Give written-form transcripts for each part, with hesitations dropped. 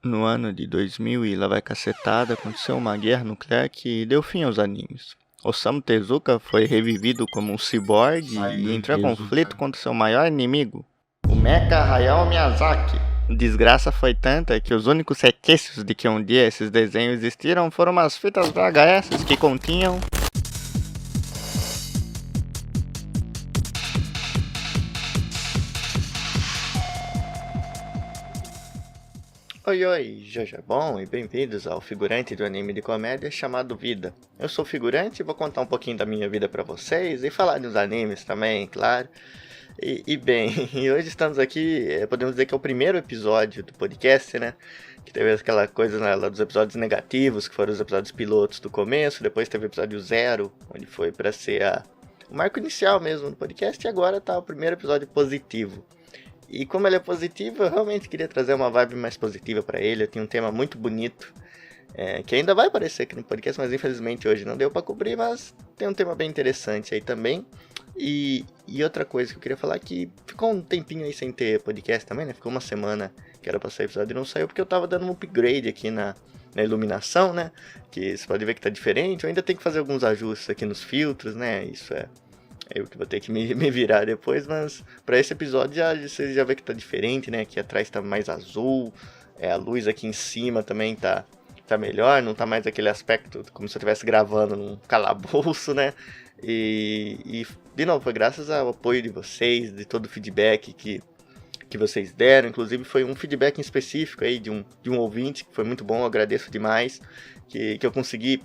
No ano de 2000 e lá vai cacetada, aconteceu uma guerra nuclear que deu fim aos animes. Osamu Tezuka foi revivido como um ciborgue e entrou em conflito contra seu maior inimigo, o Mecha Hayao Miyazaki. A desgraça foi tanta que os únicos requisitos de que um dia esses desenhos existiram foram umas fitas VHS que continham Oi, oi, Jojo bom e bem-vindos ao figurante do anime de comédia chamado Vida. Eu sou o figurante e vou contar um pouquinho da minha vida pra vocês e falar dos animes também, claro. Bem, e hoje estamos aqui, podemos dizer que é o primeiro episódio do podcast, né? Que teve aquela coisa lá dos episódios negativos, que foram os episódios pilotos do começo, depois teve o episódio 0, onde foi pra ser o marco inicial mesmo do podcast, e agora tá o primeiro episódio positivo. E como ele é positivo, eu realmente queria trazer uma vibe mais positiva pra ele. Eu tinha um tema muito bonito, que ainda vai aparecer aqui no podcast, mas infelizmente hoje não deu pra cobrir, mas tem um tema bem interessante aí também. E outra coisa que eu queria falar é que ficou um tempinho aí sem ter podcast também, né? Ficou uma semana que era pra sair episódio e não saiu porque eu tava dando um upgrade aqui na iluminação, né? Que você pode ver que tá diferente. Eu ainda tenho que fazer alguns ajustes aqui nos filtros, né? Isso é eu que vou ter que me virar depois, mas pra esse episódio você já vê que tá diferente, né? Aqui atrás tá mais azul, a luz aqui em cima também tá melhor, não tá mais aquele aspecto como se eu estivesse gravando num calabouço, né? De novo, foi graças ao apoio de vocês, de todo o feedback que vocês deram. Inclusive foi um feedback em específico aí de um ouvinte, que foi muito bom, eu agradeço demais, que eu consegui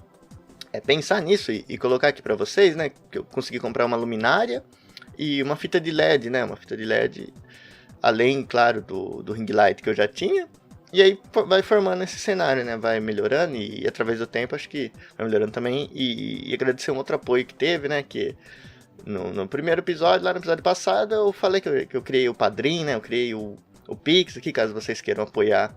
pensar nisso e colocar aqui pra vocês, né? Que eu consegui comprar uma luminária e uma fita de LED, né? Uma fita de LED, além, claro, do ring light que eu já tinha. E aí vai formando esse cenário, né? Vai melhorando e através do tempo acho que vai melhorando também. E agradecer um outro apoio que teve, né? Que no primeiro episódio, lá no episódio passado, eu falei que eu criei o Padrim, né? Eu criei o Pix aqui, caso vocês queiram apoiar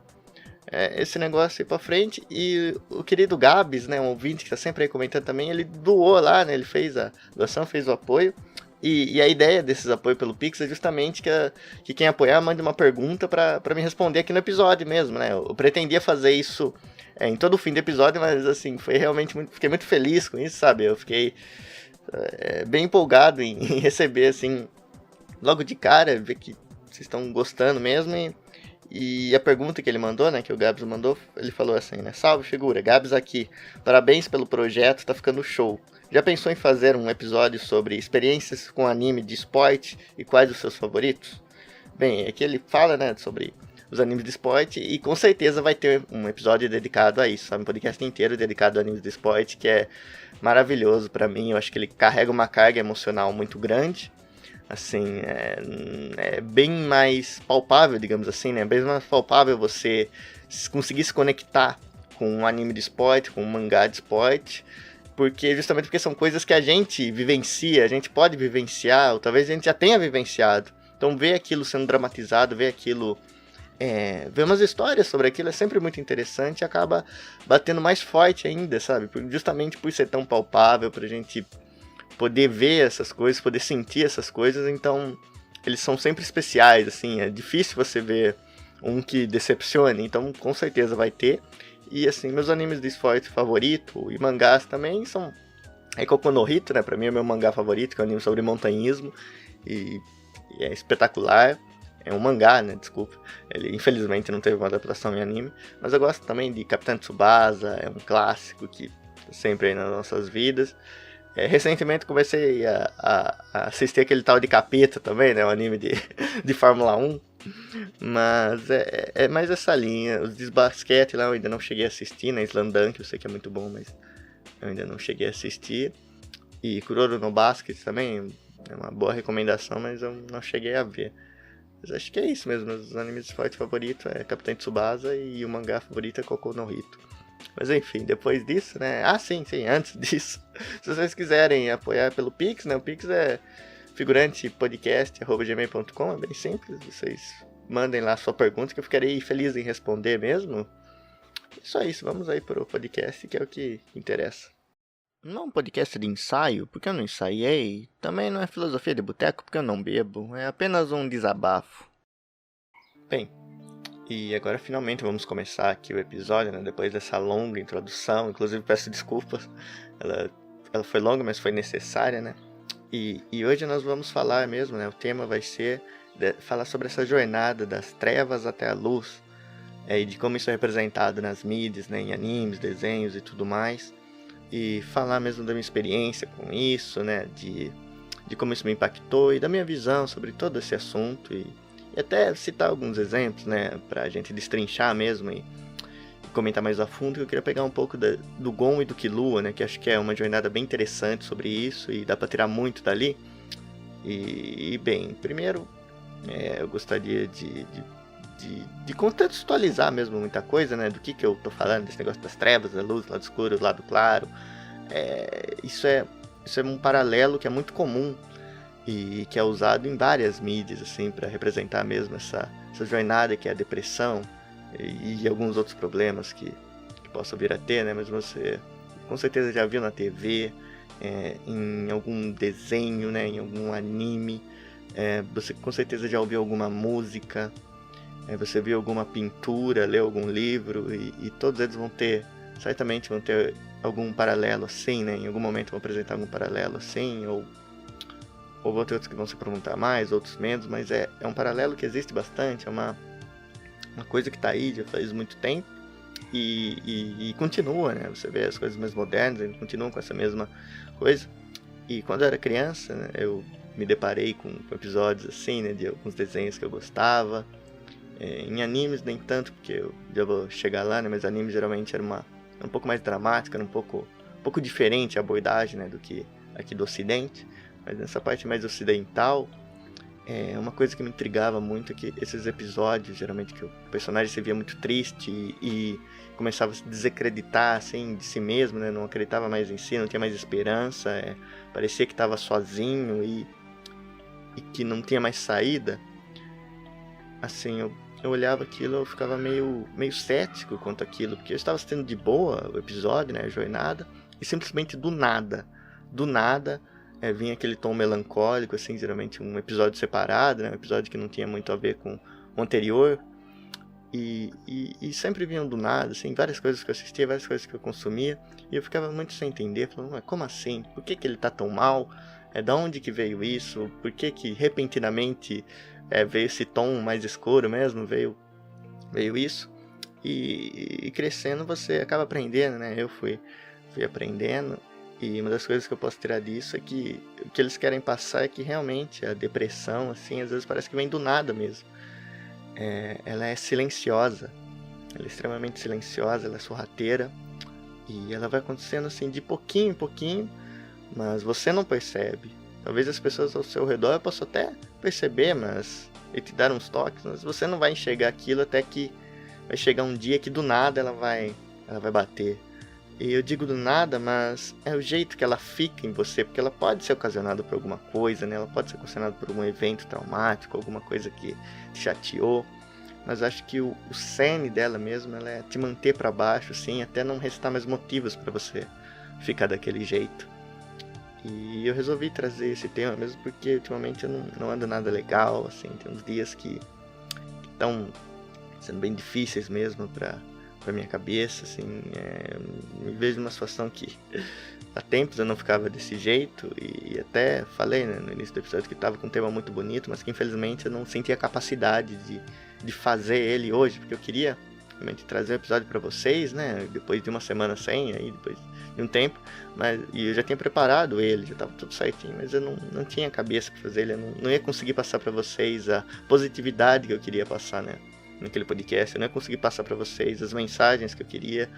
esse negócio aí pra frente. E o querido Gabs, né, um ouvinte que tá sempre aí comentando também, ele doou lá, né, ele fez a doação, fez o apoio. E a ideia desses apoios pelo Pix é justamente que quem apoiar mande uma pergunta pra me responder aqui no episódio mesmo, né. Eu pretendia fazer isso em todo o fim do episódio, mas assim, foi realmente fiquei muito feliz com isso, sabe. Eu fiquei bem empolgado em receber, assim, logo de cara, ver que vocês estão gostando mesmo. E a pergunta que ele mandou, né, que o Gabs mandou, ele falou assim, né, salve figura, Gabs aqui, parabéns pelo projeto, tá ficando show. Já pensou em fazer um episódio sobre experiências com anime de esporte e quais os seus favoritos? Bem, aqui ele fala, né, sobre os animes de esporte e com certeza vai ter um episódio dedicado a isso, sabe, um podcast inteiro dedicado a animes de esporte, que é maravilhoso pra mim. Eu acho que ele carrega uma carga emocional muito grande. Assim, é bem mais palpável, digamos assim, né? Bem mais palpável você conseguir se conectar com um anime de esporte, com um mangá de esporte, justamente porque são coisas que a gente vivencia, a gente pode vivenciar, ou talvez a gente já tenha vivenciado. Então ver aquilo sendo dramatizado, ver aquilo, ver umas histórias sobre aquilo é sempre muito interessante e acaba batendo mais forte ainda, sabe? Justamente por ser tão palpável, pra gente poder ver essas coisas, poder sentir essas coisas, então eles são sempre especiais, assim, é difícil você ver um que decepcione, então com certeza vai ter. E assim, meus animes de esporte favorito e mangás também são Koku no Hito, né, pra mim é meu mangá favorito, que é um anime sobre montanhismo, e é espetacular. É um mangá, né, desculpa, ele infelizmente não teve uma adaptação em anime, mas eu gosto também de Capitão Tsubasa, é um clássico que tá sempre aí nas nossas vidas. Recentemente comecei a assistir aquele tal de Capeta também, né? Um anime de Fórmula 1. Mas é mais essa linha. Os de basquete lá eu ainda não cheguei a assistir, né? Slamdunk eu sei que é muito bom, mas eu ainda não cheguei a assistir. E Kuroro no Basket também é uma boa recomendação, mas eu não cheguei a ver. Mas acho que é isso mesmo. Os animes de esporte favorito é Capitão Tsubasa e o mangá favorito é Koku no Hito. Mas enfim, depois disso, né? Ah, sim, antes disso. Se vocês quiserem apoiar pelo Pix, né? O Pix é figurantepodcast@gmail.com, é bem simples. Vocês mandem lá a sua pergunta que eu ficarei feliz em responder mesmo. E só isso, vamos aí pro podcast, que é o que interessa. Não é um podcast de ensaio, porque eu não ensaiei. Também não é filosofia de boteco, porque eu não bebo. É apenas um desabafo. Bem, E agora finalmente vamos começar aqui o episódio, né? Depois dessa longa introdução. Inclusive peço desculpas, ela foi longa, mas foi necessária, né? E hoje nós vamos falar mesmo, né? O tema vai ser falar sobre essa jornada das trevas até a luz, e de como isso é representado nas mídias, né? Em animes, desenhos e tudo mais. E falar mesmo da minha experiência com isso, né? De como isso me impactou e da minha visão sobre todo esse assunto. E até citar alguns exemplos, né? Pra gente destrinchar mesmo e comentar mais a fundo. Eu queria pegar um pouco do Gon e do Killua, né? Que acho que é uma jornada bem interessante sobre isso e dá pra tirar muito dali. E bem, primeiro eu gostaria de contextualizar mesmo muita coisa, né? Do que eu tô falando, desse negócio das trevas, da luz, do lado escuro, do lado claro. Isso é um paralelo que é muito comum e que é usado em várias mídias, assim, para representar mesmo essa jornada que é a depressão e alguns outros problemas que possa vir a ter, né? Mas você com certeza já viu na TV, em algum desenho, né? Em algum anime, você com certeza já ouviu alguma música, você viu alguma pintura, leu algum livro e todos eles certamente vão ter algum paralelo assim, né? Em algum momento vão apresentar algum paralelo assim, ou vão ter outros que vão se perguntar mais, outros menos, mas é um paralelo que existe bastante, é uma coisa que está aí já faz muito tempo e continua, né? Você vê as coisas mais modernas, eles continuam com essa mesma coisa. E quando eu era criança, né, eu me deparei com episódios assim, né, de alguns desenhos que eu gostava. Em animes nem tanto, porque eu já vou chegar lá, né, mas animes geralmente era um pouco mais dramático, era um pouco diferente a abordagem, né, do que aqui do ocidente. Mas nessa parte mais ocidental, uma coisa que me intrigava muito é que esses episódios, geralmente que o personagem se via muito triste e começava a se desacreditar assim, de si mesmo, né? Não acreditava mais em si, não tinha mais esperança, parecia que estava sozinho e que não tinha mais saída. Assim, eu olhava aquilo, eu ficava meio cético quanto àquilo, porque eu estava assistindo de boa o episódio, né, a jornada, e simplesmente do nada, vinha aquele tom melancólico, assim, geralmente um episódio separado, né, um episódio que não tinha muito a ver com o anterior, e sempre vinham do nada, assim, várias coisas que eu assistia, várias coisas que eu consumia, e eu ficava muito sem entender, falando, mas como assim? Por que ele tá tão mal? Da onde que veio isso? Por que repentinamente veio esse tom mais escuro mesmo? Veio isso? E crescendo você acaba aprendendo, né? Eu fui aprendendo, e uma das coisas que eu posso tirar disso é que o que eles querem passar é que realmente a depressão, assim, às vezes parece que vem do nada mesmo. Ela é silenciosa, ela é extremamente silenciosa, ela é sorrateira, e ela vai acontecendo assim de pouquinho em pouquinho, mas você não percebe. Talvez as pessoas ao seu redor possam até perceber, e te dar uns toques, mas você não vai enxergar aquilo até que vai chegar um dia que do nada ela vai bater. E eu digo do nada, mas é o jeito que ela fica em você, porque ela pode ser ocasionada por alguma coisa, né? Ela pode ser ocasionada por algum evento traumático, alguma coisa que te chateou, mas acho que o cerne dela mesmo, ela é te manter para baixo, assim, até não restar mais motivos para você ficar daquele jeito. E eu resolvi trazer esse tema mesmo porque ultimamente eu não ando nada legal, assim, tem uns dias que estão sendo bem difíceis mesmo pra minha cabeça, assim, me vejo numa situação que há tempos eu não ficava desse jeito e até falei, né, no início do episódio que estava com um tema muito bonito, mas que infelizmente eu não sentia a capacidade de fazer ele hoje, porque eu queria realmente trazer um episódio para vocês, né, depois de uma semana sem, aí depois de um tempo, e eu já tinha preparado ele, já estava tudo certinho, mas eu não tinha cabeça para fazer ele, eu não ia conseguir passar para vocês a positividade que eu queria passar, né, naquele podcast, eu não ia conseguir passar para vocês as mensagens que eu queria,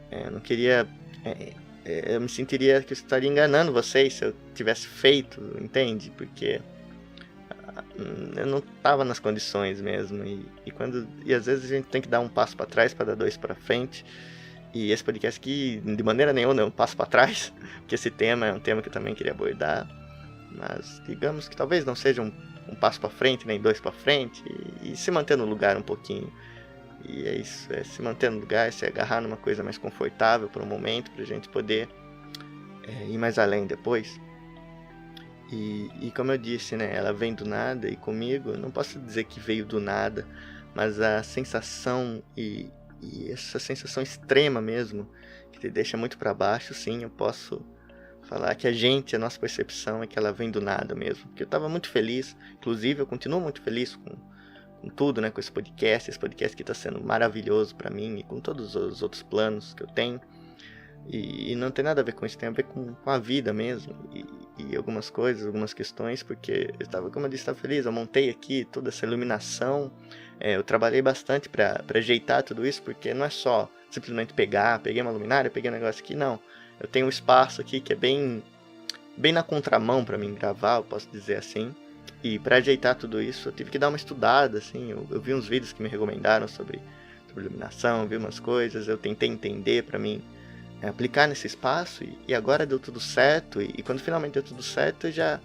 eu não queria, eu me sentiria que eu estaria enganando vocês se eu tivesse feito, entende? Porque eu não estava nas condições mesmo, e às vezes a gente tem que dar um passo para trás para dar dois para frente. E esse podcast aqui, de maneira nenhuma, é um passo para trás, porque esse tema é um tema que eu também queria abordar, mas digamos que talvez não seja um passo para frente, nem dois para frente, e se manter no lugar um pouquinho. E é isso, se manter no lugar, se agarrar numa coisa mais confortável por um momento, pra gente poder ir mais além depois. E como eu disse, né, ela vem do nada, e comigo, eu não posso dizer que veio do nada, mas a sensação e essa sensação extrema mesmo, que te deixa muito para baixo, sim, eu posso falar que a nossa percepção é que ela vem do nada mesmo. Porque eu estava muito feliz, inclusive eu continuo muito feliz com tudo, né, com esse podcast que está sendo maravilhoso para mim e com todos os outros planos que eu tenho. E não tem nada a ver com isso, tem a ver com a vida mesmo e algumas coisas, algumas questões, porque eu estava, como eu disse, estava feliz, eu montei aqui toda essa iluminação, eu trabalhei bastante para ajeitar tudo isso, porque não é só simplesmente peguei uma luminária, peguei um negócio aqui, não. Eu tenho um espaço aqui que é bem na contramão para mim gravar, eu posso dizer assim. E para ajeitar tudo isso, eu tive que dar uma estudada, assim. Eu vi uns vídeos que me recomendaram sobre iluminação, vi umas coisas, eu tentei entender para mim aplicar nesse espaço e agora deu tudo certo. E quando finalmente deu tudo certo, já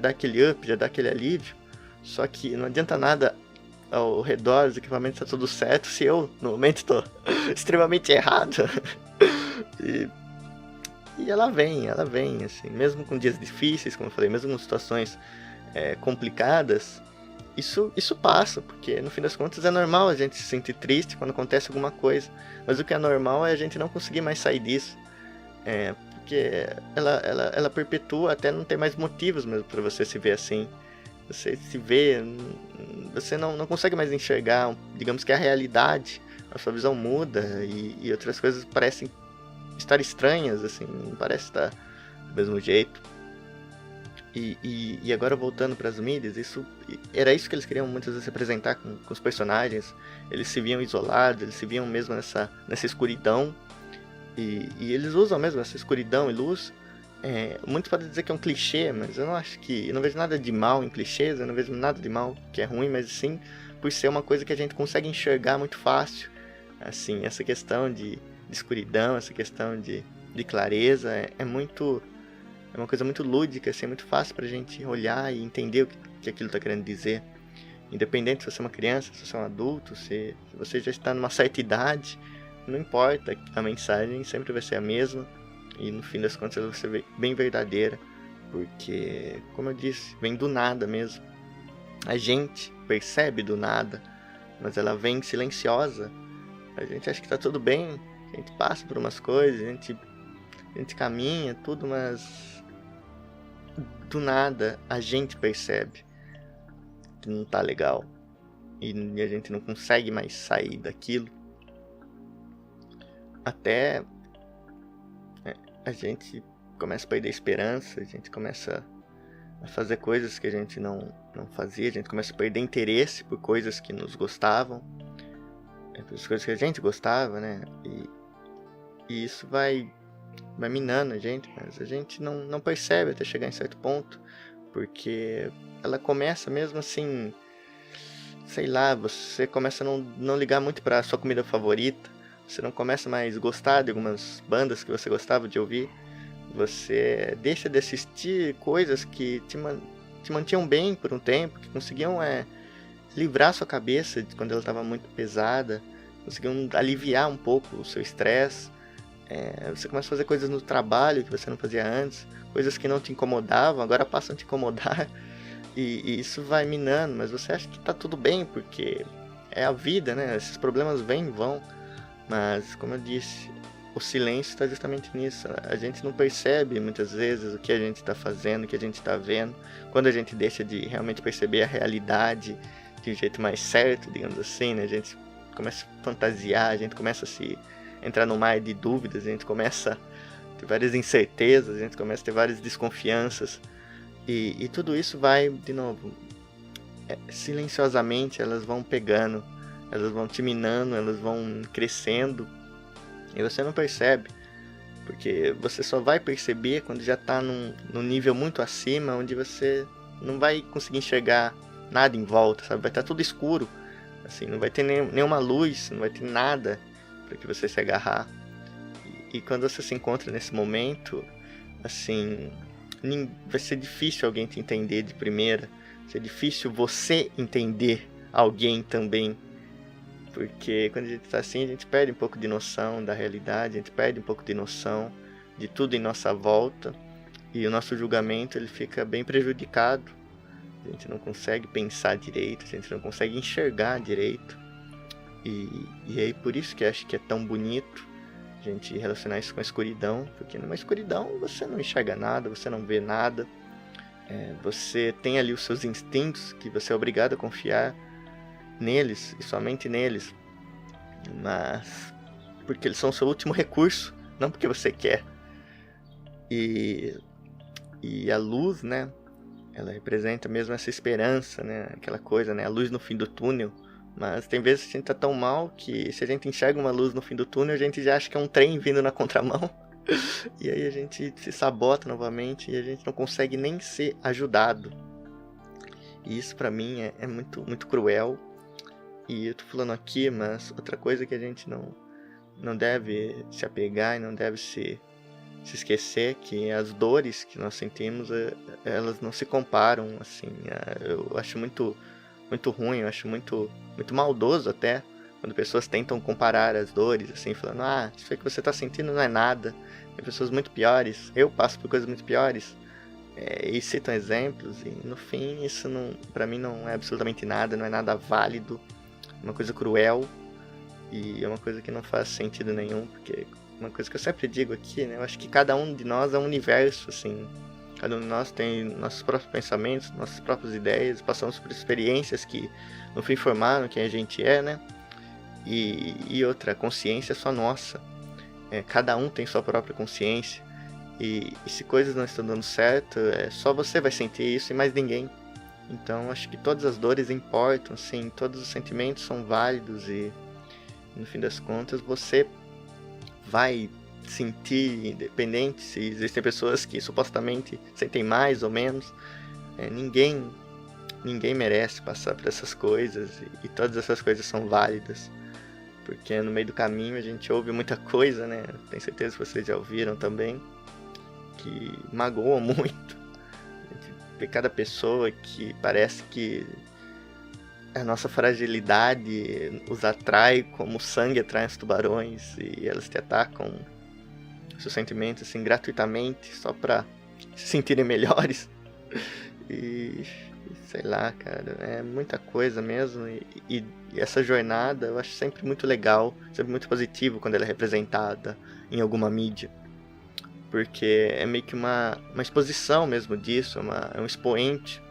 dá aquele up, já dá aquele alívio. Só que não adianta nada ao redor dos equipamentos tá tudo certo se eu, no momento, estou extremamente errado. E ela vem, assim, mesmo com dias difíceis, como eu falei, mesmo com situações complicadas, isso passa, porque no fim das contas é normal a gente se sentir triste quando acontece alguma coisa, mas o que é normal é a gente não conseguir mais sair disso, porque ela perpetua até não ter mais motivos mesmo para você se ver assim. Você se vê, você não consegue mais enxergar, digamos que a realidade, a sua visão muda e outras coisas parecem estar estranhas, assim, não parece estar do mesmo jeito. E agora voltando para as mídias, era isso que eles queriam muitas vezes representar com os personagens. Eles se viam isolados, eles se viam mesmo nessa escuridão, e eles usam mesmo essa escuridão e luz. Muitos podem dizer que é um clichê, mas eu não vejo nada de mal em clichês, eu não vejo nada de mal que é ruim, mas sim por ser uma coisa que a gente consegue enxergar muito fácil. Assim, essa questão de escuridão, essa questão de clareza é uma coisa muito lúdica, assim, é muito fácil pra gente olhar e entender o que aquilo tá querendo dizer. Independente se você é uma criança, se você é um adulto, se você já está numa certa idade, não importa, a mensagem sempre vai ser a mesma e no fim das contas ela vai ser bem verdadeira, porque, como eu disse, vem do nada mesmo. A gente percebe do nada, mas ela vem silenciosa. A gente acha que tá tudo bem, a gente passa por umas coisas, a gente caminha, tudo, mas do nada a gente percebe que não tá legal e a gente não consegue mais sair daquilo, até a gente começa a perder a esperança, a gente começa a fazer coisas que a gente não fazia, a gente começa a perder interesse por coisas que nos gostavam, por coisas que a gente gostava, né? E isso vai minando a gente, mas a gente não percebe até chegar em certo ponto, porque ela começa mesmo assim, sei lá, você começa a não ligar muito pra sua comida favorita, você não começa mais a gostar de algumas bandas que você gostava de ouvir, você deixa de assistir coisas que te mantinham bem por um tempo, que conseguiam livrar sua cabeça de quando ela estava muito pesada, conseguiam aliviar um pouco o seu estresse. Você começa a fazer coisas no trabalho que você não fazia antes, coisas que não te incomodavam, agora passam a te incomodar, e isso vai minando, mas você acha que tá tudo bem, porque é a vida, né? Esses problemas vêm e vão, mas, como eu disse, o silêncio está justamente nisso. A gente não percebe muitas vezes o que a gente está fazendo, o que a gente está vendo, quando a gente deixa de realmente perceber a realidade de um jeito mais certo, digamos assim, né? A gente começa a fantasiar, a gente começa a se entrar no mar de dúvidas, a gente começa a ter várias incertezas, a gente começa a ter várias desconfianças, e tudo isso vai, de novo, silenciosamente elas vão pegando, elas vão te minando, elas vão crescendo, e você não percebe, porque você só vai perceber quando já está num nível muito acima, onde você não vai conseguir enxergar nada em volta, sabe? Vai estar tudo escuro, assim, não vai ter nenhuma luz, não vai ter nada para que você se agarrar. E quando você se encontra nesse momento, assim, vai ser difícil alguém te entender de primeira, vai ser difícil você entender alguém também, porque quando a gente está assim, a gente perde um pouco de noção da realidade, a gente perde um pouco de noção de tudo em nossa volta, e o nosso julgamento ele fica bem prejudicado, a gente não consegue pensar direito, a gente não consegue enxergar direito. E aí por isso que eu acho que é tão bonito a gente relacionar isso com a escuridão, porque numa escuridão você não enxerga nada, você não vê nada, você tem ali os seus instintos que você é obrigado a confiar neles e somente neles, mas porque eles são o seu último recurso, não porque você quer. E a luz, né, ela representa mesmo essa esperança, né, aquela coisa, né, a luz no fim do túnel. Mas tem vezes que a gente tá tão mal que se a gente enxerga uma luz no fim do túnel, a gente já acha que é um trem vindo na contramão. E aí a gente se sabota novamente e a gente não consegue nem ser ajudado. E isso pra mim é muito, muito cruel. E eu tô falando aqui, mas outra coisa que a gente não deve se apegar e não deve se esquecer, que as dores que nós sentimos, elas não se comparam, assim. Eu acho muito ruim, eu acho muito maldoso até, quando pessoas tentam comparar as dores, assim, falando, isso aí que você tá sentindo não é nada, tem pessoas muito piores, eu passo por coisas muito piores, e citam exemplos, e no fim isso pra mim não é absolutamente nada, não é nada válido, é uma coisa cruel, e é uma coisa que não faz sentido nenhum, porque uma coisa que eu sempre digo aqui, né, eu acho que cada um de nós é um universo, assim. Cada um de nós tem nossos próprios pensamentos, nossas próprias ideias, passamos por experiências que no fim formaram quem a gente é, né? E outra, a consciência é só nossa. Cada um tem sua própria consciência. E se coisas não estão dando certo, só você vai sentir isso e mais ninguém. Então acho que todas as dores importam, assim, todos os sentimentos são válidos e no fim das contas você vai sentir, independente se existem pessoas que supostamente sentem mais ou menos, ninguém merece passar por essas coisas e todas essas coisas são válidas, porque no meio do caminho a gente ouve muita coisa, né? Tenho certeza que vocês já ouviram também, que magoa muito. A gente vê cada pessoa que parece que a nossa fragilidade os atrai como o sangue atrai os tubarões e elas te atacam seus sentimentos assim gratuitamente só pra se sentirem melhores. E sei lá, cara, é muita coisa mesmo. E essa jornada eu acho sempre muito legal, sempre muito positivo quando ela é representada em alguma mídia, porque é meio que uma exposição mesmo disso, é um expoente.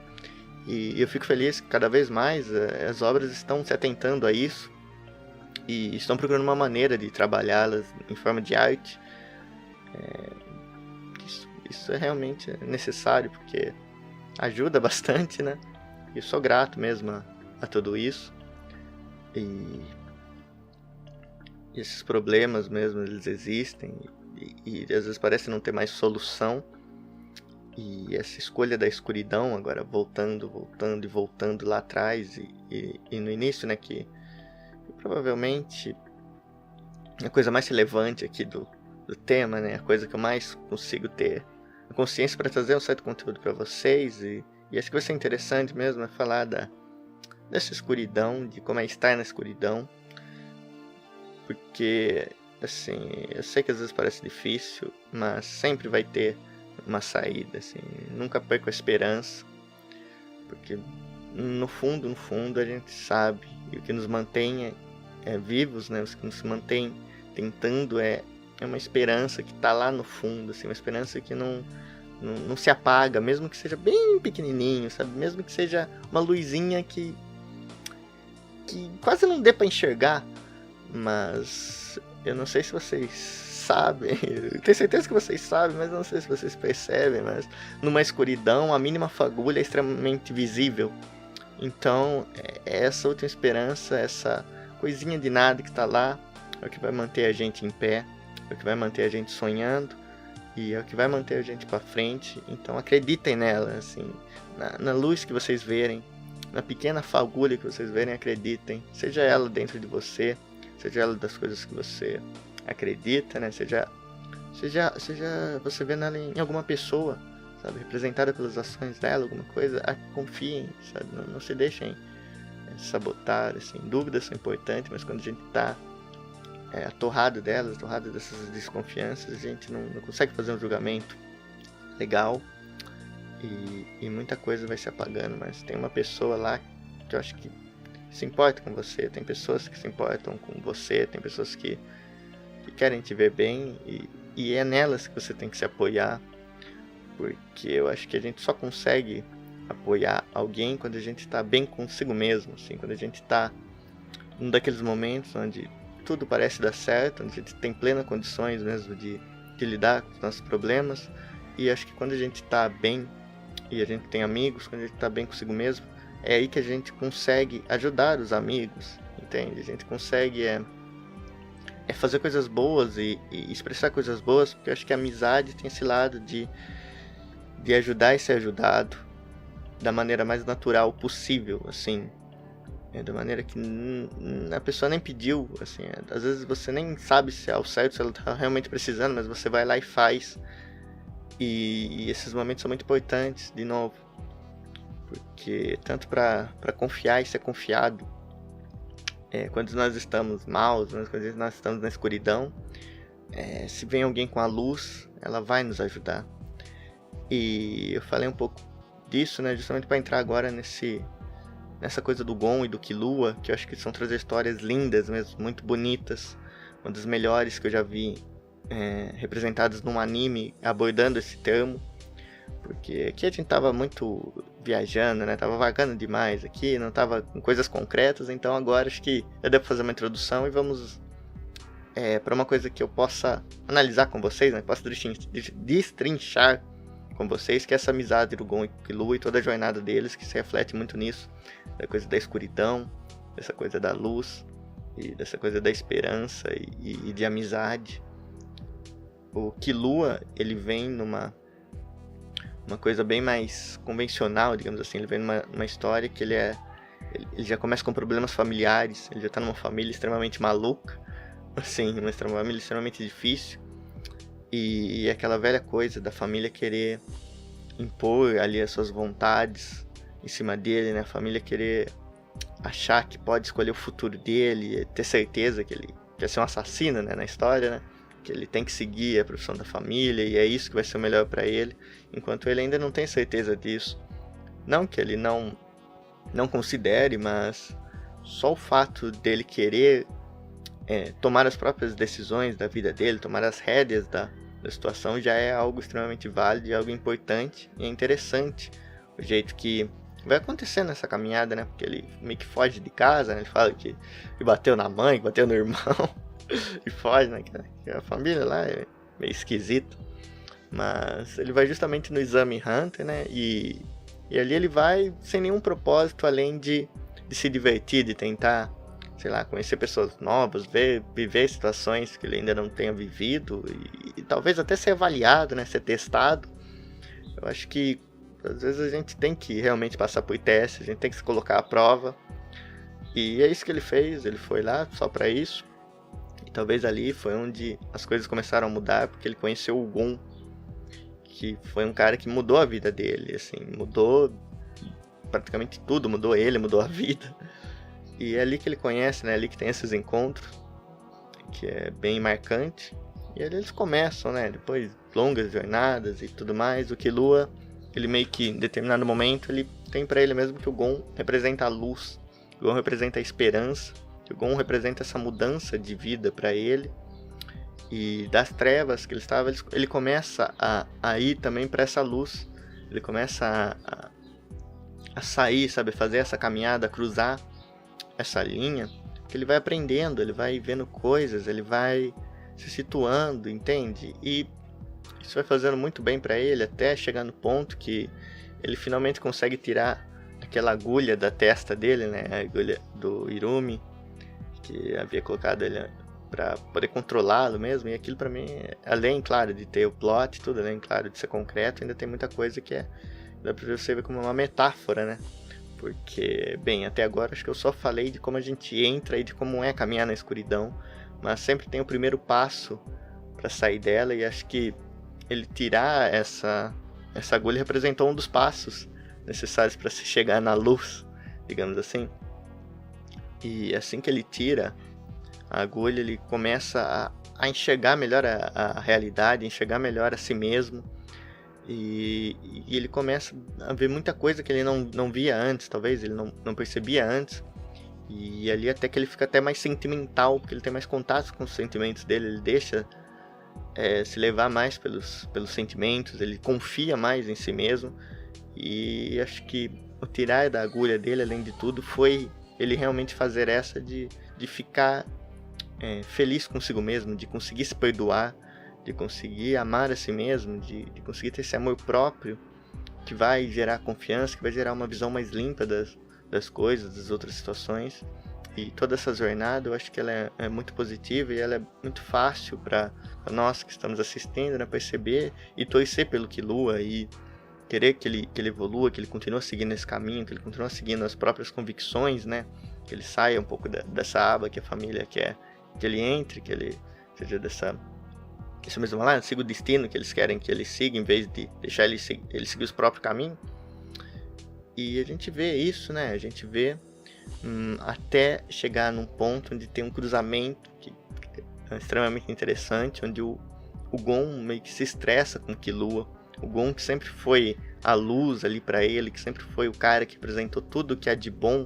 E eu fico feliz que cada vez mais as obras estão se atentando a isso e estão procurando uma maneira de trabalhá-las em forma de arte. Isso é realmente necessário, porque ajuda bastante, né? E eu sou grato mesmo a tudo isso. E esses problemas mesmo, eles existem e às vezes parece não ter mais solução. E essa escolha da escuridão, agora voltando lá atrás e no início, né, que provavelmente é a coisa mais relevante aqui do tema, né, a coisa que eu mais consigo ter a consciência para trazer um certo conteúdo para vocês, e acho que vai ser interessante mesmo falar dessa escuridão, de como é estar na escuridão, porque, assim, eu sei que às vezes parece difícil, mas sempre vai ter uma saída, assim, nunca perco a esperança, porque no fundo a gente sabe, e o que nos mantém vivos, né, o que nos mantém tentando é uma esperança que está lá no fundo, assim, uma esperança que não se apaga, mesmo que seja bem pequenininho, sabe, mesmo que seja uma luzinha que quase não dê para enxergar, mas eu não sei se vocês sabem, eu tenho certeza que vocês sabem, mas não sei se vocês percebem, mas numa escuridão a mínima fagulha é extremamente visível. Então essa última esperança, essa coisinha de nada que está lá, é o que vai manter a gente em pé, é o que vai manter a gente sonhando e é o que vai manter a gente para frente. Então acreditem nela, assim, na luz que vocês verem, na pequena fagulha que vocês verem, acreditem, seja ela dentro de você, seja ela das coisas que você acredita, né? Seja você vendo ela em alguma pessoa, sabe? Representada pelas ações dela, alguma coisa. Confiem, sabe? Não se deixem sabotar, assim. Dúvidas são importantes, mas quando a gente tá atorrado delas, atorrado dessas desconfianças, a gente não consegue fazer um julgamento legal. e muita coisa vai se apagando, mas tem uma pessoa lá que eu acho que se importa com você, tem pessoas que se importam com você, tem pessoas que querem te ver bem, e é nelas que você tem que se apoiar, porque eu acho que a gente só consegue apoiar alguém quando a gente está bem consigo mesmo, assim, quando a gente está num daqueles momentos onde tudo parece dar certo, onde a gente tem plenas condições mesmo de lidar com os nossos problemas. E acho que quando a gente está bem e a gente tem amigos, quando a gente está bem consigo mesmo, é aí que a gente consegue ajudar os amigos, entende? A gente consegue fazer coisas boas e expressar coisas boas, porque eu acho que a amizade tem esse lado de ajudar e ser ajudado da maneira mais natural possível, assim, da maneira que a pessoa nem pediu, assim, às vezes você nem sabe se é ao certo, se ela tá realmente precisando, mas você vai lá e faz, e esses momentos são muito importantes, de novo, porque tanto para confiar e ser confiado, quando nós estamos maus, quando nós estamos na escuridão, se vem alguém com a luz, ela vai nos ajudar. E eu falei um pouco disso, né, justamente para entrar agora nessa coisa do Gon e do Killua, que eu acho que são trazer histórias lindas mesmo, muito bonitas, uma das melhores que eu já vi representadas num anime abordando esse termo, porque aqui a gente tava muito viajando, né, tava vagando demais aqui, não tava com coisas concretas, então agora acho que eu devo fazer uma introdução e vamos para uma coisa que eu possa analisar com vocês, né, que possa destrinchar com vocês, que é essa amizade do Gon e Killua e toda a jornada deles, que se reflete muito nisso, da coisa da escuridão, dessa coisa da luz, e dessa coisa da esperança e de amizade. O Killua, ele vem numa coisa bem mais convencional, digamos assim, ele vem numa história que ele já começa com problemas familiares, ele já tá numa família extremamente maluca, assim, uma família extremamente difícil, e aquela velha coisa da família querer impor ali as suas vontades em cima dele, né? A família querer achar que pode escolher o futuro dele, ter certeza que ele quer ser um assassino, né, na história, né? Que ele tem que seguir a profissão da família e é isso que vai ser o melhor para ele, enquanto ele ainda não tem certeza disso. Não que ele não considere, mas só o fato dele querer tomar as próprias decisões da vida dele, tomar as rédeas da situação, já é algo extremamente válido e algo importante e é interessante o jeito que vai acontecendo nessa caminhada, né? Porque ele meio que foge de casa, né? Ele fala que bateu na mãe, que bateu no irmão e foge, né? Que a família lá é meio esquisita, mas ele vai justamente no Exame Hunter, né? E ali ele vai sem nenhum propósito além de se divertir, de tentar, sei lá, conhecer pessoas novas, viver situações que ele ainda não tenha vivido e talvez até ser avaliado, né, ser testado. Eu acho que às vezes a gente tem que realmente passar por testes, a gente tem que se colocar à prova. E é isso que ele fez, ele foi lá só para isso. E talvez ali foi onde as coisas começaram a mudar, porque ele conheceu o Gon, que foi um cara que mudou a vida dele, assim, mudou praticamente tudo, mudou ele, mudou a vida. E é ali que ele conhece, né? É ali que tem esses encontros, que é bem marcante. E ali eles começam, né? Depois longas jornadas e tudo mais. O Killua, ele meio que em determinado momento, ele tem pra ele mesmo que o Gon representa a luz. O Gon representa a esperança. O Gon representa essa mudança de vida pra ele. E das trevas que ele estava, ele começa a ir também pra essa luz. Ele começa a sair, sabe? Fazer essa caminhada, a cruzar essa linha, que ele vai aprendendo, ele vai vendo coisas, ele vai se situando, entende? E isso vai fazendo muito bem pra ele, até chegar no ponto que ele finalmente consegue tirar aquela agulha da testa dele, né? A agulha do Irumi, que havia colocado ele pra poder controlá-lo mesmo, e aquilo pra mim, além, claro, de ter o plot, tudo, além, claro, de ser concreto, ainda tem muita coisa que dá pra você ver como uma metáfora, né? Porque, bem, até agora acho que eu só falei de como a gente entra e de como é caminhar na escuridão, mas sempre tem o primeiro passo para sair dela, e acho que ele tirar essa agulha representou um dos passos necessários para se chegar na luz, digamos assim. E assim que ele tira a agulha, ele começa a enxergar melhor a realidade, enxergar melhor a si mesmo, e ele começa a ver muita coisa que ele não via antes, talvez ele não percebia antes. E ali até que ele fica até mais sentimental, porque ele tem mais contato com os sentimentos dele, ele deixa se levar mais pelos sentimentos, ele confia mais em si mesmo. E acho que o tirar da agulha dele, além de tudo, foi ele realmente fazer essa de ficar feliz consigo mesmo, de conseguir se perdoar, de conseguir amar a si mesmo, de conseguir ter esse amor próprio que vai gerar confiança, que vai gerar uma visão mais limpa das coisas, das outras situações. E toda essa jornada eu acho que ela é muito positiva e ela é muito fácil para nós que estamos assistindo, né, perceber e torcer pelo Killua e querer que ele evolua, que ele continue seguindo esse caminho, que ele continue seguindo as próprias convicções, né, que ele saia um pouco dessa aba que a família quer que ele entre, que ele seja isso mesmo lá, siga o destino que eles querem que ele siga, em vez de deixar ele seguir os próprios caminhos. E a gente vê isso, né? A gente vê até chegar num ponto onde tem um cruzamento que é extremamente interessante, onde o Gon meio que se estressa com o Killua. O Gon, que sempre foi a luz ali pra ele, que sempre foi o cara que apresentou tudo que há de bom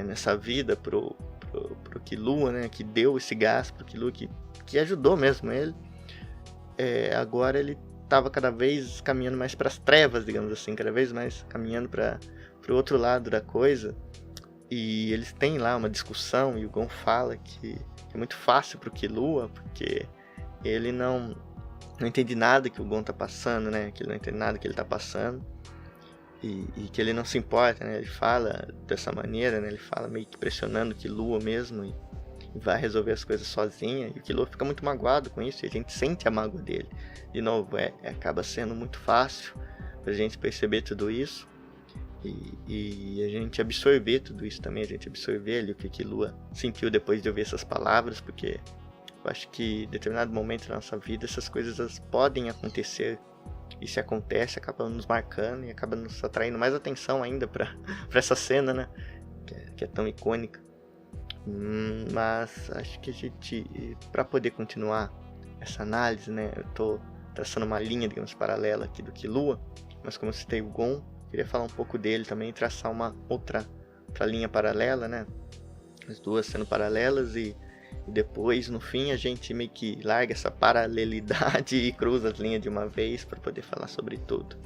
nessa vida pro Killua, né? Que deu esse gás pro Killua, que ajudou mesmo ele. Agora ele estava cada vez caminhando mais para as trevas, digamos assim, cada vez mais caminhando para o outro lado da coisa. E eles têm lá uma discussão e o Gon fala que é muito fácil pro Killua, porque ele não entende nada que o Gon tá passando, né? Que ele não entende nada que ele tá passando e que ele não se importa, né? Ele fala dessa maneira, né? Ele fala meio que pressionando o Killua mesmo e vai resolver as coisas sozinha, e o Killua fica muito magoado com isso, e a gente sente a mágoa dele. De novo, acaba sendo muito fácil pra gente perceber tudo isso, e a gente absorver tudo isso também, a gente absorver ali o que Killua sentiu depois de ouvir essas palavras, porque eu acho que em determinado momento da nossa vida essas coisas podem acontecer, e se acontece, acaba nos marcando, e acaba nos atraindo mais atenção ainda pra essa cena, né, que é tão icônica. Mas acho que a gente, para poder continuar essa análise, né, eu tô traçando uma linha, digamos, paralela aqui do Killua, mas como eu citei o Gon, queria falar um pouco dele também e traçar uma outra linha paralela, né, as duas sendo paralelas e depois, no fim, a gente meio que larga essa paralelidade e cruza as linhas de uma vez para poder falar sobre tudo.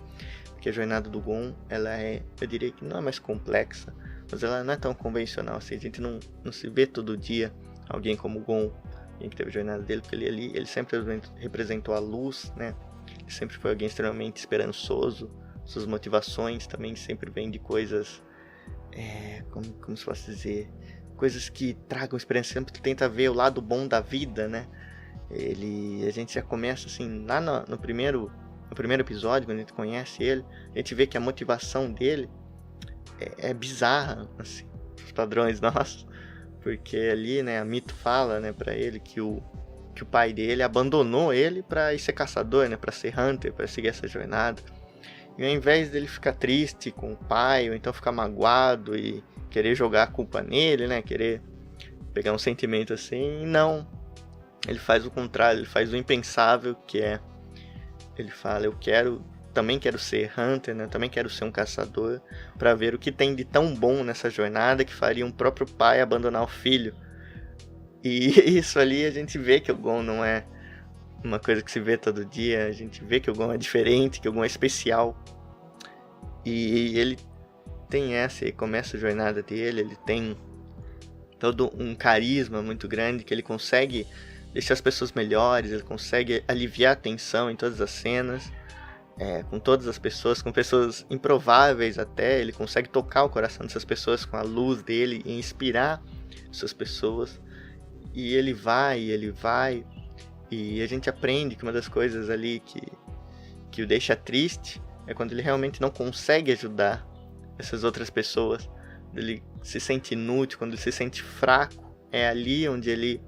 Porque a jornada do Gon, ela eu diria que não é mais complexa, mas ela não é tão convencional, assim, a gente não se vê todo dia alguém como o Gon, alguém que teve a jornada dele, porque ele sempre representou a luz, né? Ele sempre foi alguém extremamente esperançoso, suas motivações também sempre vêm de coisas, como se fosse dizer, coisas que tragam esperança, sempre tenta ver o lado bom da vida, né? A gente já começa assim, lá no primeiro episódio, quando a gente conhece ele, a gente vê que a motivação dele é bizarra, assim, os padrões nossos, porque ali, né, a Mito fala, né, pra ele que o pai dele abandonou ele pra ir ser caçador, né, pra ser hunter, pra seguir essa jornada. E ao invés dele ficar triste com o pai, ou então ficar magoado e querer jogar a culpa nele, né, querer pegar um sentimento assim, não. Ele faz o contrário, ele faz o impensável, que ele fala, eu também quero ser hunter, né? Também quero ser um caçador, para ver o que tem de tão bom nessa jornada que faria um próprio pai abandonar o filho. E isso ali a gente vê que o Gon não é uma coisa que se vê todo dia, a gente vê que o Gon é diferente, que o Gon é especial. E ele tem e começa a jornada dele, ele tem todo um carisma muito grande, que ele consegue deixar as pessoas melhores, ele consegue aliviar a tensão em todas as cenas. Com todas as pessoas, com pessoas improváveis até, ele consegue tocar o coração dessas pessoas com a luz dele e inspirar essas pessoas. E ele vai, e a gente aprende que uma das coisas ali que o deixa triste é quando ele realmente não consegue ajudar essas outras pessoas. Ele se sente inútil, quando ele se sente fraco, é ali onde ele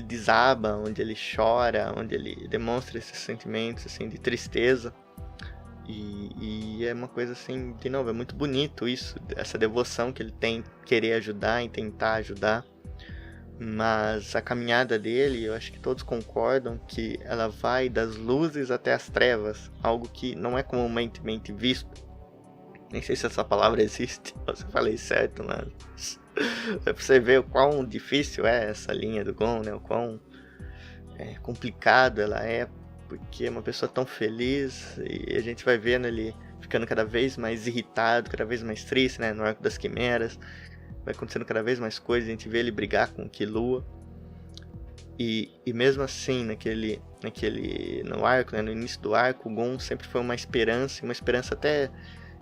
desaba, onde ele chora, onde ele demonstra esses sentimentos assim, de tristeza. E é uma coisa assim, de novo, é muito bonito isso, essa devoção que ele tem, querer ajudar e tentar ajudar. mas a caminhada dele, eu acho que todos concordam que ela vai das luzes até as trevas, algo que não é comumente visto. Nem sei se essa palavra existe, se eu falei certo, mas é pra você ver o quão difícil é essa linha do Gon, né? O quão complicado ela é, porque é uma pessoa tão feliz, e a gente vai vendo ele ficando cada vez mais irritado, cada vez mais triste, né? No arco das quimeras, vai acontecendo cada vez mais coisas, a gente vê ele brigar com o Killua, e mesmo assim, no arco, né? No início do arco, o Gon sempre foi uma esperança até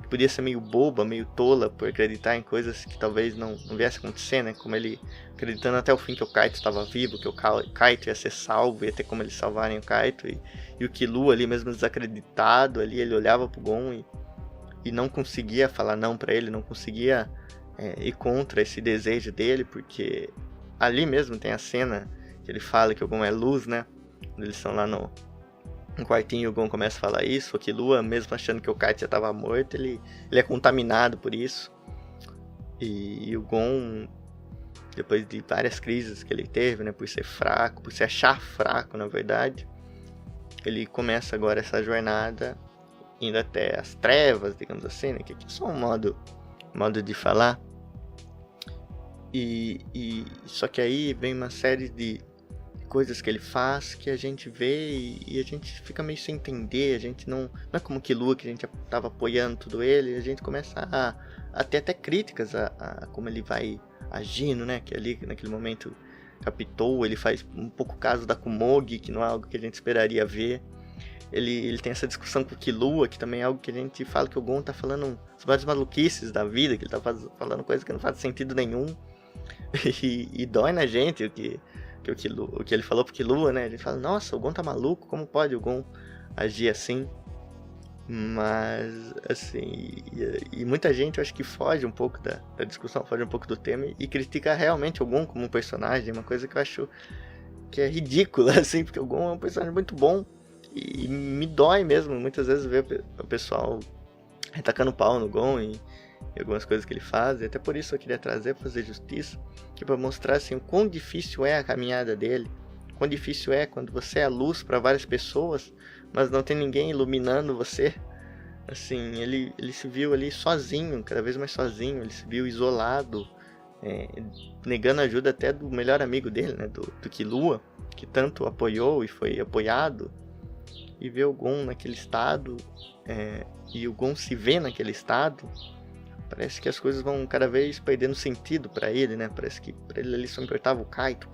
que podia ser meio boba, meio tola, por acreditar em coisas que talvez não viesse a acontecer, né? Como ele acreditando até o fim que o Kaito estava vivo, que o Kaito ia ser salvo, ia ter como eles salvarem o Kaito, e o Killua ali mesmo desacreditado, ali ele olhava pro Gon e não conseguia falar não pra ele, não conseguia ir contra esse desejo dele, porque ali mesmo tem a cena que ele fala que o Gon é luz, né? Quando eles estão lá no quartinho e o Gon começa a falar isso, o Killua, mesmo achando que o Kaito já estava morto, ele é contaminado por isso. E o Gon, depois de várias crises que ele teve, né, por ser fraco, por se achar fraco, na verdade, ele começa agora essa jornada indo até as trevas, digamos assim, né, que aqui é só um modo de falar. Só que aí vem uma série de coisas que ele faz que a gente vê e a gente fica meio sem entender. A gente não é como o Killua, que a gente tava apoiando tudo ele, a gente começa a ter até críticas a como ele vai agindo, né? Que ali naquele momento captou, ele faz um pouco caso da Kumogi, que não é algo que a gente esperaria ver. Ele tem essa discussão com o Killua, que também é algo que a gente fala que o Gon tá falando as várias maluquices da vida, que ele tá falando coisas que não faz sentido nenhum. E dói na gente o que ele falou pro Killua, né? A gente fala, nossa, o Gon tá maluco, como pode o Gon agir assim? Mas, assim, e muita gente, eu acho que foge um pouco da discussão, foge um pouco do tema e critica realmente o Gon como um personagem, uma coisa que eu acho que é ridícula, assim, porque o Gon é um personagem muito bom e me dói mesmo, muitas vezes, ver o pessoal retacando pau no Gon e algumas coisas que ele faz, e até por isso eu queria trazer para fazer justiça, que para mostrar assim o quão difícil é a caminhada dele, quão difícil é quando você é a luz para várias pessoas, mas não tem ninguém iluminando você. Assim, ele se viu ali sozinho, cada vez mais sozinho, ele se viu isolado, negando ajuda até do melhor amigo dele, né, do Killua, que tanto apoiou e foi apoiado, e ver o Gon naquele estado, e o Gon se vê naquele estado, parece que as coisas vão cada vez perdendo sentido pra ele, né? Parece que pra ele ali só importava o Kaito.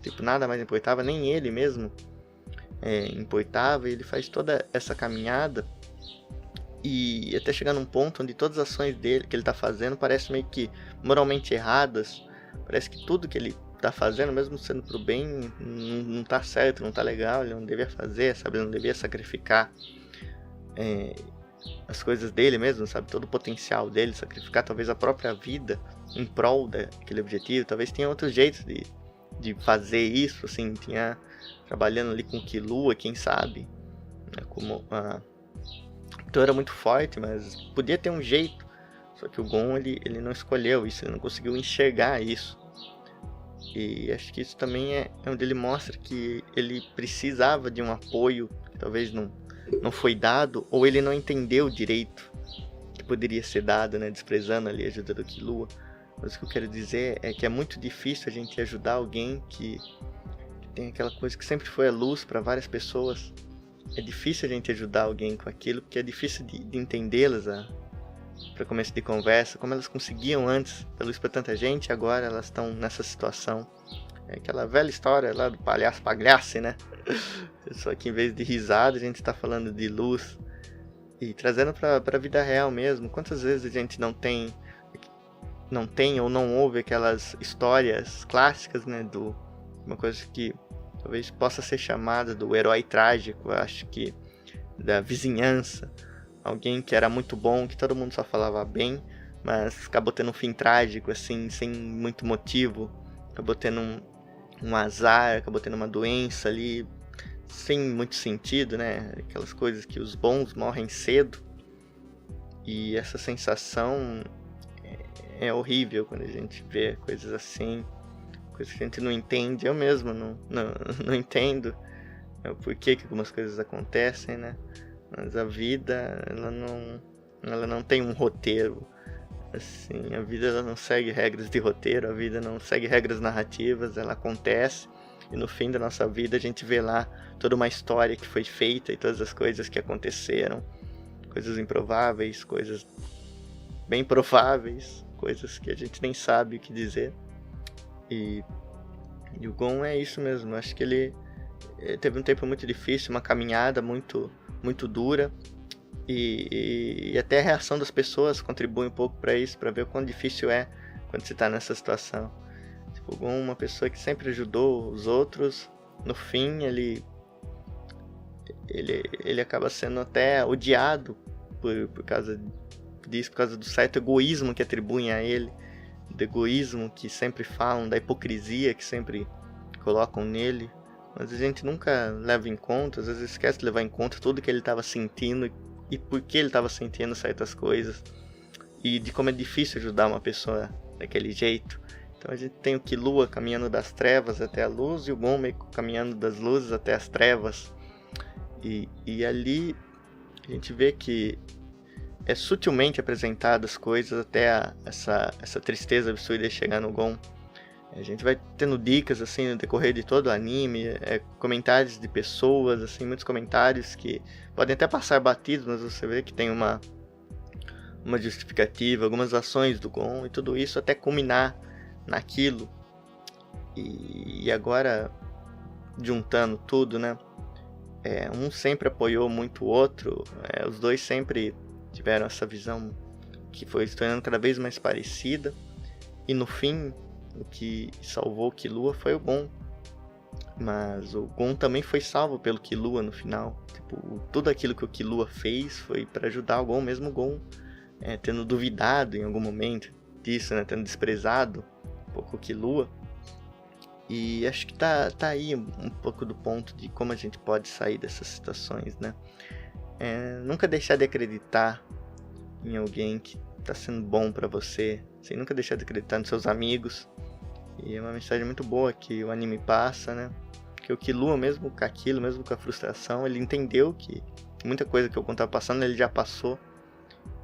Tipo, nada mais importava, nem ele mesmo importava. E ele faz toda essa caminhada e até chegar num ponto onde todas as ações dele, que ele tá fazendo, parecem meio que moralmente erradas. Parece que tudo que ele tá fazendo, mesmo sendo pro bem, não tá certo, não tá legal. Ele não devia fazer, sabe? Ele não devia sacrificar as coisas dele mesmo, sabe? Todo o potencial dele, sacrificar talvez a própria vida em prol daquele objetivo. Talvez tenha outros jeitos de fazer isso, assim, tinha trabalhando ali com o Killua, quem sabe, né? Então era muito forte, mas podia ter um jeito, só que o Gon, ele não escolheu isso, ele não conseguiu enxergar isso. E acho que isso também é onde ele mostra que ele precisava de um apoio que talvez não foi dado, ou ele não entendeu direito que poderia ser dado, né, desprezando ali a ajuda do Killua. Mas o que eu quero dizer é que é muito difícil a gente ajudar alguém que tem aquela coisa que sempre foi a luz para várias pessoas. É difícil a gente ajudar alguém com aquilo, porque é difícil de entendê-las para começo de conversa, como elas conseguiam antes dar luz para tanta gente, e agora elas estão nessa situação. É aquela velha história lá do palhaço Pagliacci, né? Só que em vez de risada, a gente está falando de luz. E trazendo para a vida real mesmo. Quantas vezes a gente não tem ou não ouve aquelas histórias clássicas, né? Uma coisa que talvez possa ser chamada do herói trágico. Eu acho que da vizinhança. Alguém que era muito bom, que todo mundo só falava bem, mas acabou tendo um fim trágico, assim, sem muito motivo. Acabou tendo um azar, acabou tendo uma doença ali, sem muito sentido, né? Aquelas coisas que os bons morrem cedo. E essa sensação é horrível quando a gente vê coisas assim. coisa que a gente não entende. Eu mesmo não entendo por que algumas coisas acontecem, né? Mas a vida, ela não tem um roteiro. Assim, a vida ela não segue regras de roteiro, a vida não segue regras narrativas, ela acontece. E no fim da nossa vida a gente vê lá toda uma história que foi feita e todas as coisas que aconteceram. Coisas improváveis, coisas bem prováveis, coisas que a gente nem sabe o que dizer. E o Gon é isso mesmo. Eu acho que ele teve um tempo muito difícil, uma caminhada muito, muito dura. E até a reação das pessoas contribui um pouco para isso, para ver o quão difícil é quando você está nessa situação. Tipo, o Gon é uma pessoa que sempre ajudou os outros. No fim, ele acaba sendo até odiado por causa disso, por causa do certo egoísmo que atribuem a ele, do egoísmo que sempre falam, da hipocrisia que sempre colocam nele. Mas a gente nunca leva em conta, às vezes esquece de levar em conta tudo que ele estava sentindo e por que ele estava sentindo certas coisas, e de como é difícil ajudar uma pessoa daquele jeito. Então a gente tem o Killua caminhando das trevas até a luz, e o Gon meio caminhando das luzes até as trevas. E ali a gente vê que é sutilmente apresentadas as coisas até essa tristeza absurda de chegar no Gon. A gente vai tendo dicas assim no decorrer de todo o anime, comentários de pessoas, assim, muitos comentários que podem até passar batidos, mas você vê que tem uma justificativa, algumas ações do Gon, e tudo isso até culminar naquilo. E agora, juntando tudo, né? Um sempre apoiou muito o outro, os dois sempre tiveram essa visão que foi se tornando cada vez mais parecida, e no fim, o que salvou o Killua foi o Gon. Mas o Gon também foi salvo pelo Killua no final. Tipo, tudo aquilo que o Killua fez foi para ajudar o Gon, mesmo o Gon tendo duvidado em algum momento disso, né? Tendo desprezado um pouco o Killua. E acho que tá aí um pouco do ponto de como a gente pode sair dessas situações, né? Nunca deixar de acreditar em alguém que tá sendo bom para você, sem nunca deixar de acreditar nos seus amigos. E é uma mensagem muito boa que o anime passa, né? Que o Killua, mesmo com aquilo, mesmo com a frustração, ele entendeu que muita coisa que o Gon tava passando ele já passou,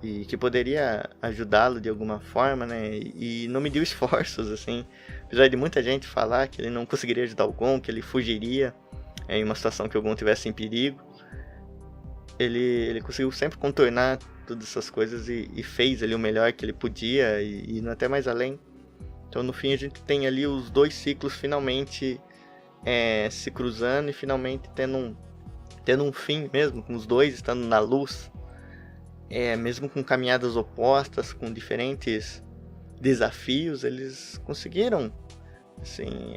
e que poderia ajudá-lo de alguma forma, né? E não mediu esforços, assim. Apesar de muita gente falar que ele não conseguiria ajudar o Gon, que ele fugiria em uma situação que o Gon tivesse em perigo, ele conseguiu sempre contornar todas essas coisas e fez ali o melhor que ele podia, e indo até mais além. Então no fim a gente tem ali os dois ciclos finalmente se cruzando e finalmente tendo um fim mesmo, com os dois estando na luz. Mesmo com caminhadas opostas, com diferentes desafios, eles conseguiram, assim,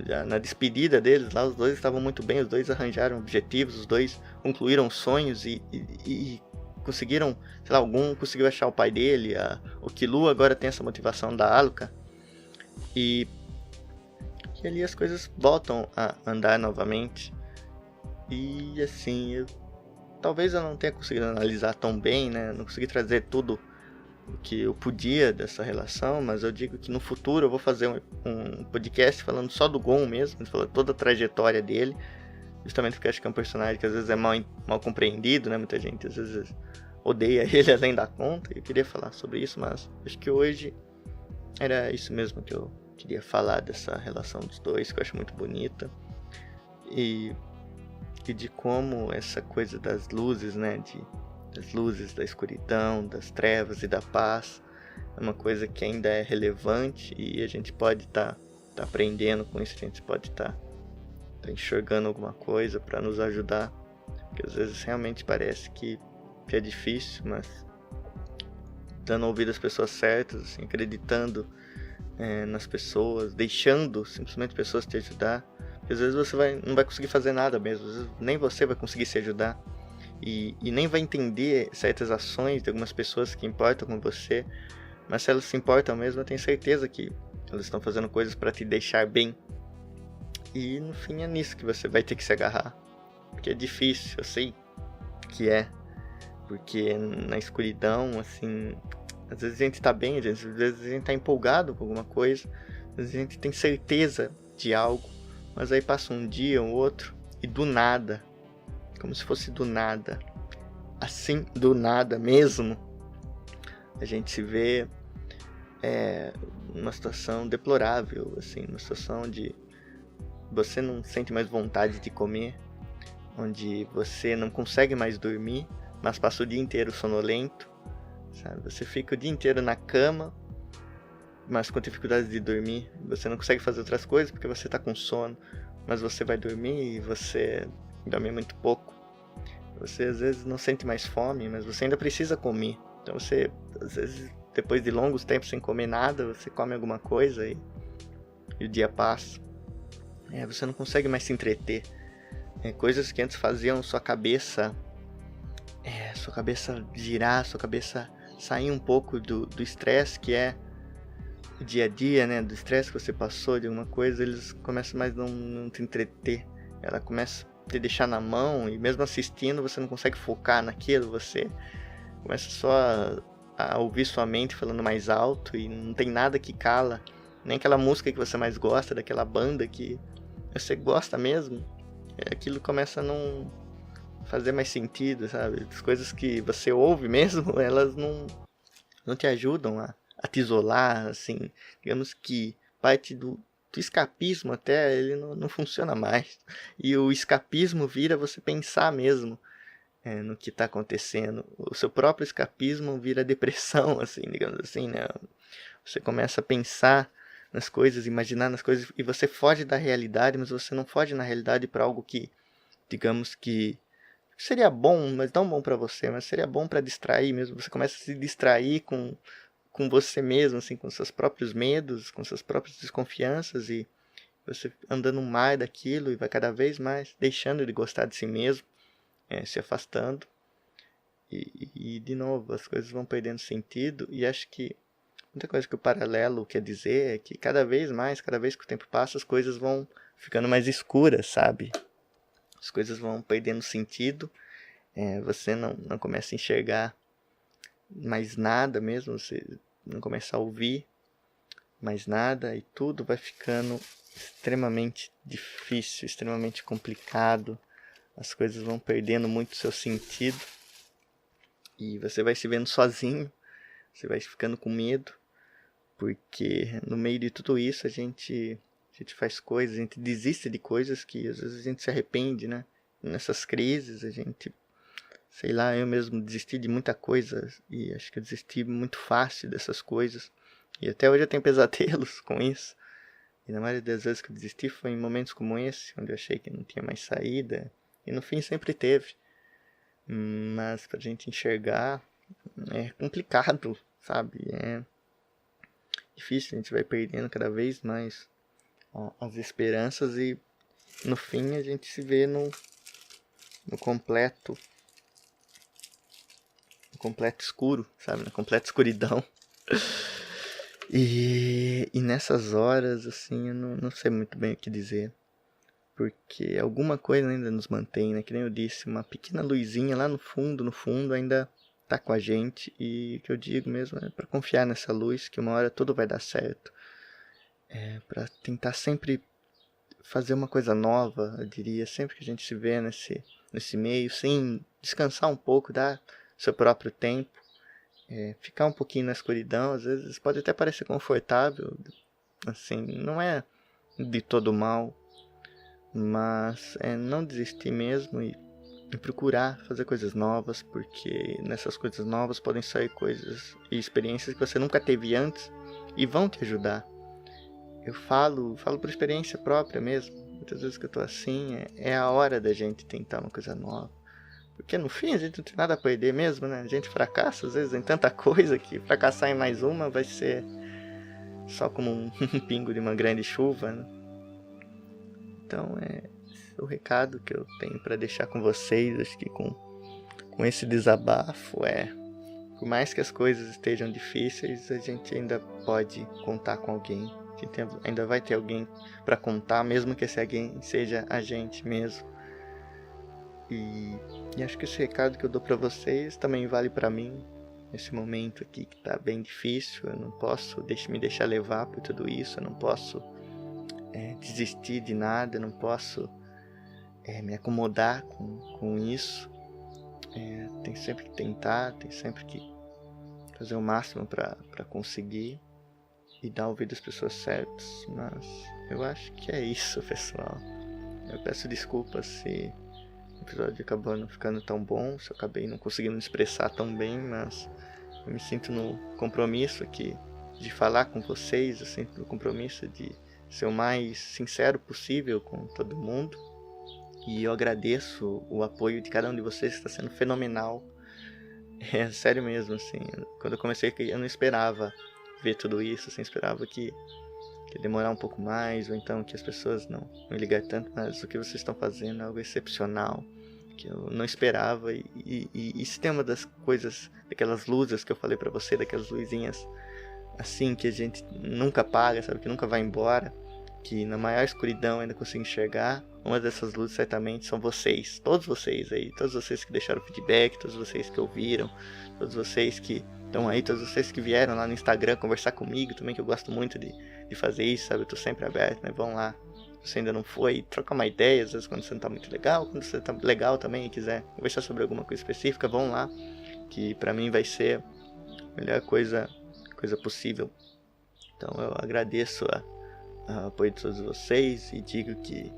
já na despedida deles lá, os dois estavam muito bem, os dois arranjaram objetivos, os dois concluíram sonhos e conseguiram, sei lá, algum conseguiu achar o pai dele, o Killua agora tem essa motivação da Alluka, e ali as coisas voltam a andar novamente. E assim, talvez eu não tenha conseguido analisar tão bem, né? Não consegui trazer tudo o que eu podia dessa relação, mas eu digo que no futuro eu vou fazer um podcast falando só do Gon mesmo, falando toda a trajetória dele, justamente porque acho que é um personagem que às vezes é mal compreendido, né? Muita gente às vezes odeia ele além da conta, e eu queria falar sobre isso, mas acho que hoje era isso mesmo que eu queria falar, dessa relação dos dois, que eu acho muito bonita, e de como essa coisa das luzes, né, das luzes, da escuridão, das trevas e da paz, é uma coisa que ainda é relevante, e a gente pode estar aprendendo com isso, a gente pode estar enxergando alguma coisa para nos ajudar, porque às vezes realmente parece que é difícil, mas dando ouvido às pessoas certas, assim, acreditando nas pessoas, deixando simplesmente pessoas te ajudar. Porque às vezes você não vai conseguir fazer nada mesmo, às vezes nem você vai conseguir se ajudar, e nem vai entender certas ações de algumas pessoas que importam com você, mas se elas se importam mesmo, eu tenho certeza que elas estão fazendo coisas para te deixar bem. E no fim é nisso que você vai ter que se agarrar, porque é difícil, eu sei que porque na escuridão, assim, às vezes a gente tá bem, às vezes a gente tá empolgado com alguma coisa, A gente tem certeza de algo, mas aí passa um dia, um outro, e do nada, como se fosse do nada, assim, do nada mesmo, a gente se vê numa situação deplorável, assim, numa situação onde você não sente mais vontade de comer, onde você não consegue mais dormir, mas passa o dia inteiro sonolento, sabe? Você fica o dia inteiro na cama, mas com dificuldade de dormir. Você não consegue fazer outras coisas porque você está com sono, mas você vai dormir e você dorme muito pouco. Você às vezes não sente mais fome, mas você ainda precisa comer. Então você, às vezes, depois de longos tempos sem comer nada, você come alguma coisa e o dia passa. Você não consegue mais se entreter. Coisas que antes faziam sua cabeça girar, sua cabeça sair um pouco do estresse que é o dia a dia, né? Do estresse que você passou de alguma coisa, eles começam mais a não te entreter. Ela começa a te deixar na mão e mesmo assistindo você não consegue focar naquilo, você começa só a ouvir sua mente falando mais alto e não tem nada que cala, nem aquela música que você mais gosta, daquela banda que você gosta mesmo. Aquilo começa a não fazer mais sentido, sabe? As coisas que você ouve mesmo, elas não te ajudam a te isolar, assim. Digamos que parte do escapismo até, ele não funciona mais. E o escapismo vira você pensar mesmo no que está acontecendo. O seu próprio escapismo vira depressão, assim, digamos assim, né? Você começa a pensar nas coisas, imaginar nas coisas, e você foge da realidade, mas você não foge na realidade para algo que, digamos que seria bom, mas não bom para você, mas seria bom para distrair mesmo. Você começa a se distrair com você mesmo, assim, com seus próprios medos, com suas próprias desconfianças, e você andando mais daquilo e vai cada vez mais deixando de gostar de si mesmo, se afastando. E de novo, as coisas vão perdendo sentido, e acho que muita coisa que o paralelo quer dizer é que cada vez mais, cada vez que o tempo passa, as coisas vão ficando mais escuras, sabe? As coisas vão perdendo sentido, você não começa a enxergar mais nada mesmo, você não começa a ouvir mais nada e tudo vai ficando extremamente difícil, extremamente complicado. As coisas vão perdendo muito seu sentido e você vai se vendo sozinho, você vai ficando com medo, porque no meio de tudo isso a gente faz coisas, a gente desiste de coisas que às vezes a gente se arrepende, né? Nessas crises a gente, sei lá, eu mesmo desisti de muita coisa e acho que eu desisti muito fácil dessas coisas. E até hoje eu tenho pesadelos com isso. E na maioria das vezes que eu desisti foi em momentos como esse, onde eu achei que não tinha mais saída. E no fim sempre teve. Mas pra gente enxergar é complicado, sabe? É difícil, a gente vai perdendo cada vez mais as esperanças e no fim a gente se vê no completo escuro, sabe? Na completa escuridão. E nessas horas, assim, eu não sei muito bem o que dizer. Porque alguma coisa ainda nos mantém, né? Que nem eu disse, uma pequena luzinha lá no fundo ainda tá com a gente. E o que eu digo mesmo é pra confiar nessa luz, que uma hora tudo vai dar certo. Pra tentar sempre fazer uma coisa nova, eu diria. Sempre que a gente se vê nesse meio, sim, descansar um pouco, dar seu próprio tempo. Ficar um pouquinho na escuridão, às vezes pode até parecer confortável, assim, não é de todo mal, mas não desistir mesmo e procurar fazer coisas novas, porque nessas coisas novas podem sair coisas e experiências que você nunca teve antes e vão te ajudar. Eu falo por experiência própria mesmo, muitas vezes que eu tô assim, é a hora da gente tentar uma coisa nova. Porque no fim a gente não tem nada a perder mesmo, né? A gente fracassa às vezes em tanta coisa que fracassar em mais uma vai ser só como um pingo de uma grande chuva, né? Então o recado que eu tenho para deixar com vocês, acho que com esse desabafo por mais que as coisas estejam difíceis, a gente ainda pode contar com alguém. A gente ainda vai ter alguém para contar, mesmo que esse alguém seja a gente mesmo. E acho que esse recado que eu dou pra vocês também vale pra mim. nesse momento aqui que tá bem difícil. Eu não posso me deixar levar por tudo isso, eu não posso desistir de nada, eu não posso me acomodar com isso. Tem sempre que tentar, tem sempre que fazer o máximo para conseguir e dar ouvido às pessoas certas. Mas eu acho que é isso, pessoal. Eu peço desculpas se o episódio acabou não ficando tão bom, se eu acabei não conseguindo me expressar tão bem, mas eu me sinto no compromisso aqui de falar com vocês, eu sinto no compromisso de ser o mais sincero possível com todo mundo. E eu agradeço o apoio de cada um de vocês, que está sendo fenomenal. É sério mesmo, assim. Quando eu comecei, eu não esperava ver tudo isso, assim, esperava que ia demorar um pouco mais, ou então que as pessoas não ligar tanto, mas o que vocês estão fazendo é algo excepcional, que eu não esperava. E isso tem uma das coisas, daquelas luzes que eu falei pra você, daquelas luzinhas assim, que a gente nunca apaga, sabe, que nunca vai embora, que na maior escuridão ainda consigo enxergar. Uma dessas luzes certamente são vocês, todos vocês aí, todos vocês que deixaram feedback, todos vocês que ouviram, todos vocês que estão aí, todos vocês que vieram lá no Instagram conversar comigo também, que eu gosto muito de fazer isso, sabe, eu tô sempre aberto, né, vão lá, se você ainda não foi, troca uma ideia, às vezes quando você não tá muito legal, quando você tá legal também e quiser conversar sobre alguma coisa específica, vão lá, que pra mim vai ser a melhor coisa possível. Então eu agradeço o apoio de todos vocês e digo que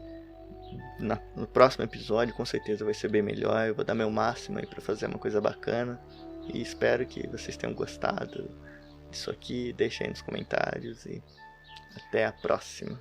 no próximo episódio com certeza vai ser bem melhor. Eu vou dar meu máximo aí pra fazer uma coisa bacana e espero que vocês tenham gostado disso aqui. Deixem aí nos comentários e até a próxima.